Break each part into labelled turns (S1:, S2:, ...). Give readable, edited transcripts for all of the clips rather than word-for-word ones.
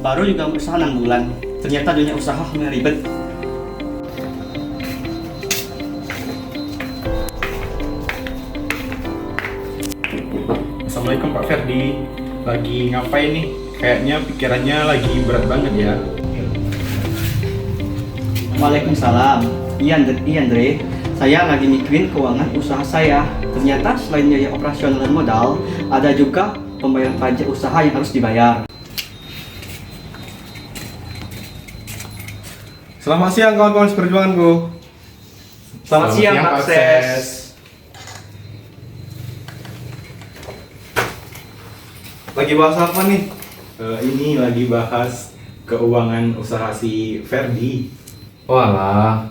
S1: Baru juga usaha 6 bulan, ternyata dunia usaha mulai ribet.
S2: Assalamualaikum Pak Ferdi, lagi ngapain nih? Kayaknya pikirannya lagi berat banget ya.
S1: Waalaikumsalam. Iya Andre, saya lagi mikirin keuangan usaha saya. Ternyata selain biaya operasional dan modal, ada juga pembayaran pajak usaha yang harus dibayar.
S2: Selamat siang kawan-kawan seperjuanganku.
S1: Selamat siang, Pak Ses.
S2: Lagi bahas apa nih? Ini lagi bahas keuangan usaha si Ferdi.
S3: Walah,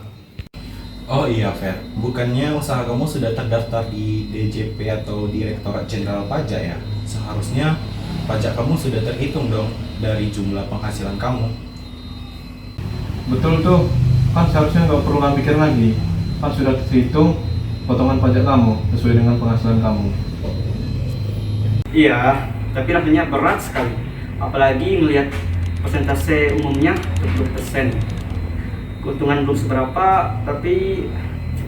S2: Oh iya Fer, bukannya usaha kamu sudah terdaftar di DJP atau Direktorat Jenderal Pajak ya? Seharusnya pajak kamu sudah terhitung dong dari jumlah penghasilan kamu.
S4: Betul tuh, kan seharusnya nggak perlu kamu pikir lagi. Kan sudah terhitung potongan pajak kamu sesuai dengan penghasilan kamu.
S1: Iya, tapi rasanya berat sekali. Apalagi melihat persentase umumnya 70%. Keuntungan belum seberapa, tapi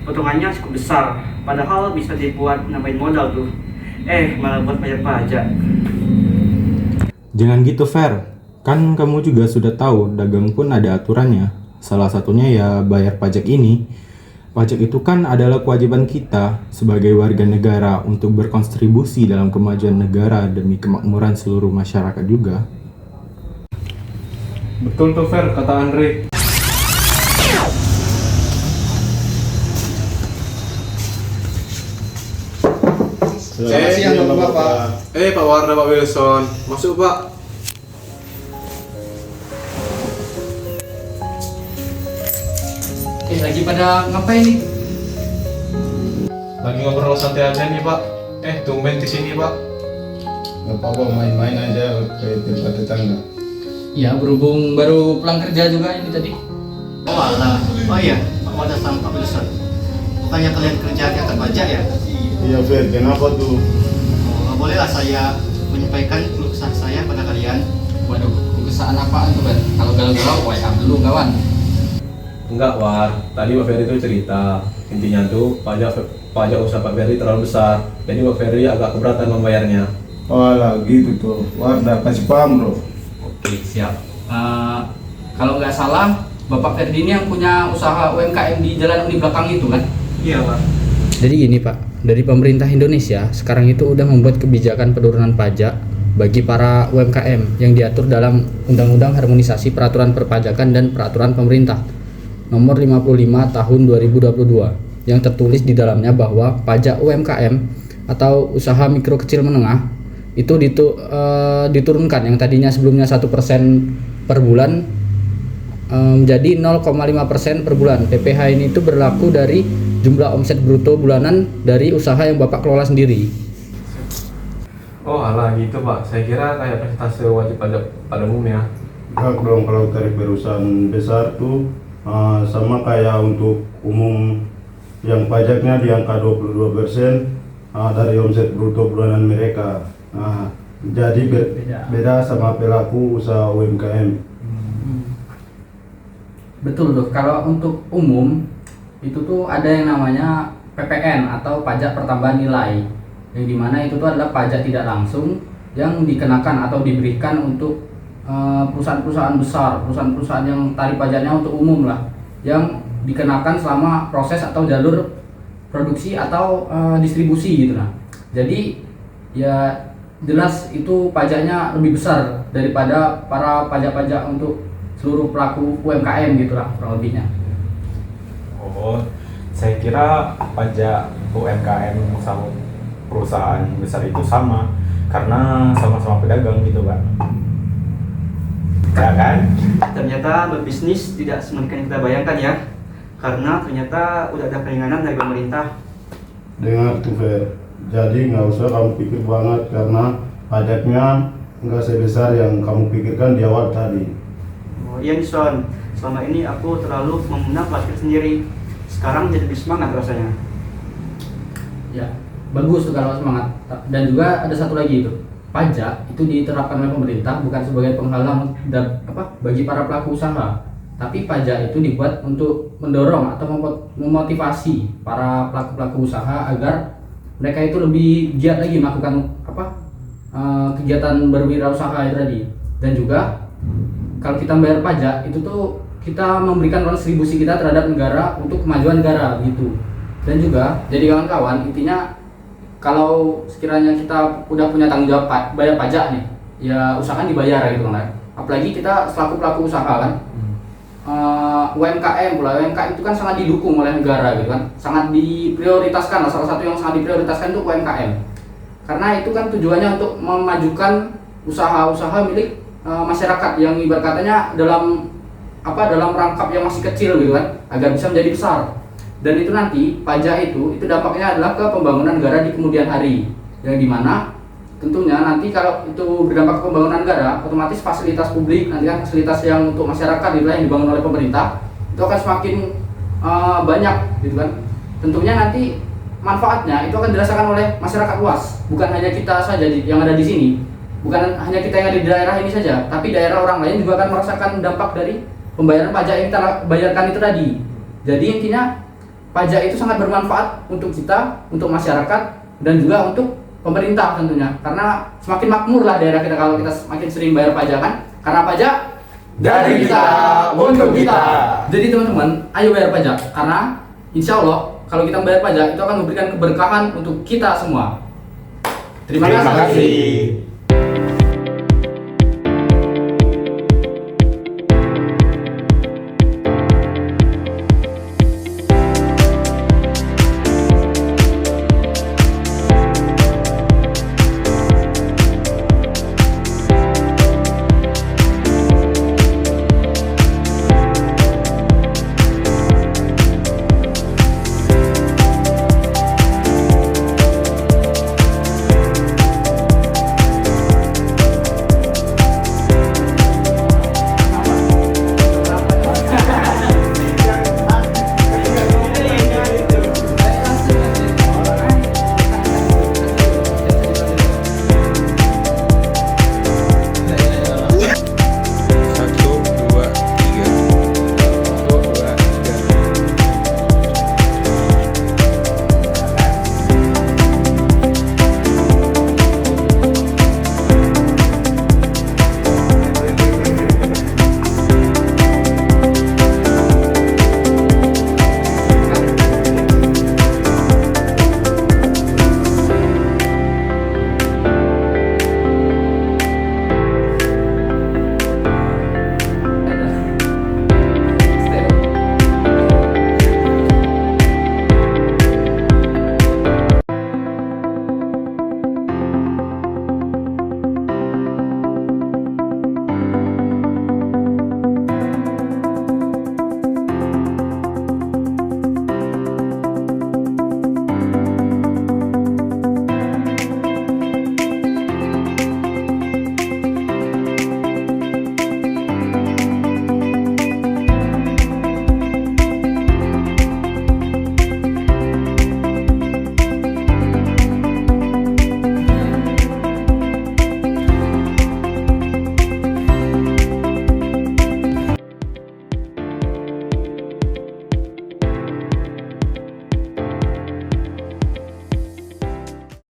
S1: potongannya cukup besar. Padahal bisa dibuat nambahin modal tuh. Malah buat bayar pajak.
S5: Jangan gitu Fer, kan kamu juga sudah tahu dagang pun ada aturannya. Salah satunya ya bayar pajak ini. Pajak itu kan adalah kewajiban kita sebagai warga negara untuk berkontribusi dalam kemajuan negara demi kemakmuran seluruh masyarakat juga.
S4: Betul tuh Fer, kata Andre.
S6: Selamat siang Bapak-Bapak.
S3: Pak Warna, Pak Wilson, masuk Pak.
S6: Lagi pada ngapain nih?
S4: Lagi ngobrol santai aja nih Pak. Tumben di sini Pak.
S6: Gak apa-apa, main-main aja ke tempat tetangga.
S7: Ya, berhubung baru pulang kerja juga ini tadi.
S1: Oh alah, oh iya, Pak Wadah sama Pak Wilson. Bukannya kalian kerja di atas pajak ya?
S6: Iya Fer, kenapa tuh?
S1: Oh, bolehlah saya menyampaikan keluh kesah saya pada kalian.
S7: Waduh, kesan apaan tuh, Ben? Kalau galau-galau, WhatsApp dulu, kawan.
S8: Enggak, War. Tadi Pak Ferry itu cerita. Intinya tuh pajak usaha Pak Ferry terlalu besar. Jadi Pak Ferry agak keberatan membayarnya.
S6: Walah gitu tuh, Wardah kasih paham bro.
S7: Oke, siap. Kalau nggak salah, Bapak Ferdi ini yang punya usaha UMKM di Jalan Uni Belakang itu kan?
S1: Iya, Pak.
S7: Jadi gini Pak, dari pemerintah Indonesia sekarang itu udah membuat kebijakan penurunan pajak bagi para UMKM yang diatur dalam Undang-Undang Harmonisasi Peraturan Perpajakan dan Peraturan Pemerintah Nomor 55 Tahun 2022 yang tertulis di dalamnya bahwa pajak UMKM atau usaha mikro kecil menengah itu diturunkan yang tadinya sebelumnya 1% per bulan menjadi 0,5% per bulan. PPh ini itu berlaku dari jumlah omset bruto bulanan dari usaha yang Bapak kelola sendiri.
S4: Oh alah gitu Pak, saya kira kayak persentase wajib pajak pada umumnya.
S6: Enggak dong, kalau tarif perusahaan besar tuh sama kayak untuk umum yang pajaknya di angka 22% dari omset bruto bulanan mereka. Jadi beda sama pelaku usaha UMKM.
S7: Betul tuh, kalau untuk umum itu tuh ada yang namanya PPN atau pajak pertambahan nilai, yang dimana itu tuh adalah pajak tidak langsung yang dikenakan atau diberikan untuk perusahaan-perusahaan besar, perusahaan-perusahaan yang tarif pajaknya untuk umum lah, yang dikenakan selama proses atau jalur produksi atau distribusi gitu. Nah, jadi ya jelas itu pajaknya lebih besar daripada para pajak-pajak untuk seluruh pelaku UMKM gitulah kurang lebihnya.
S2: Oh, saya kira pajak UMKM sama perusahaan besar itu sama karena sama-sama pedagang gitu Pak. Ya kan?
S1: Ternyata berbisnis tidak semudah yang kita bayangkan ya. Karena ternyata udah ada keringanan dari pemerintah.
S6: Dengar tuh Fer, jadi nggak usah kamu pikir banget karena pajaknya nggak sebesar yang kamu pikirkan di awal tadi.
S1: Oh iya nih Son, selama ini aku terlalu memendam plastik sendiri. Sekarang jadi lebih semangat rasanya.
S7: Ya, bagus tuh kalau semangat. Dan juga ada satu lagi itu. pajak itu diterapkan oleh pemerintah bukan sebagai penghalang bagi para pelaku usaha, tapi pajak itu dibuat untuk mendorong atau memotivasi para pelaku usaha agar mereka itu lebih giat lagi melakukan kegiatan berwirausaha itu tadi. Dan juga kalau kita membayar pajak itu tuh kita memberikan kontribusi kita terhadap negara untuk kemajuan negara gitu. Dan juga jadi kawan-kawan, intinya kalau sekiranya kita udah punya tanggung jawab bayar pajak nih, ya usahakan dibayar gitu kan. Apalagi kita selaku pelaku usaha kan, UMKM pula, UMKM itu kan sangat didukung oleh negara gitu kan, sangat diprioritaskan. Salah satu yang sangat diprioritaskan itu UMKM, karena itu kan tujuannya untuk memajukan usaha-usaha milik masyarakat yang ibarat katanya dalam rangkap yang masih kecil gitu kan, agar bisa menjadi besar. Dan itu nanti pajak itu dampaknya adalah ke pembangunan negara di kemudian hari, yang dimana tentunya nanti kalau itu berdampak ke pembangunan negara, otomatis fasilitas publik, nanti kan fasilitas yang untuk masyarakat gitu yang dibangun oleh pemerintah itu akan semakin banyak gitu kan. Tentunya nanti manfaatnya itu akan dirasakan oleh masyarakat luas, bukan hanya kita saja yang ada di sini, bukan hanya kita yang ada di daerah ini saja, tapi daerah orang lain juga akan merasakan dampak dari pembayaran pajak yang kita bayarkan itu tadi. Jadi intinya pajak itu sangat bermanfaat untuk kita, untuk masyarakat, dan juga untuk pemerintah tentunya. Karena semakin makmur lah daerah kita kalau kita semakin sering bayar pajak kan. Karena pajak dari kita, untuk kita. Jadi teman-teman, ayo bayar pajak. Karena insya Allah kalau kita bayar pajak itu akan memberikan keberkahan untuk kita semua. Terima kasih.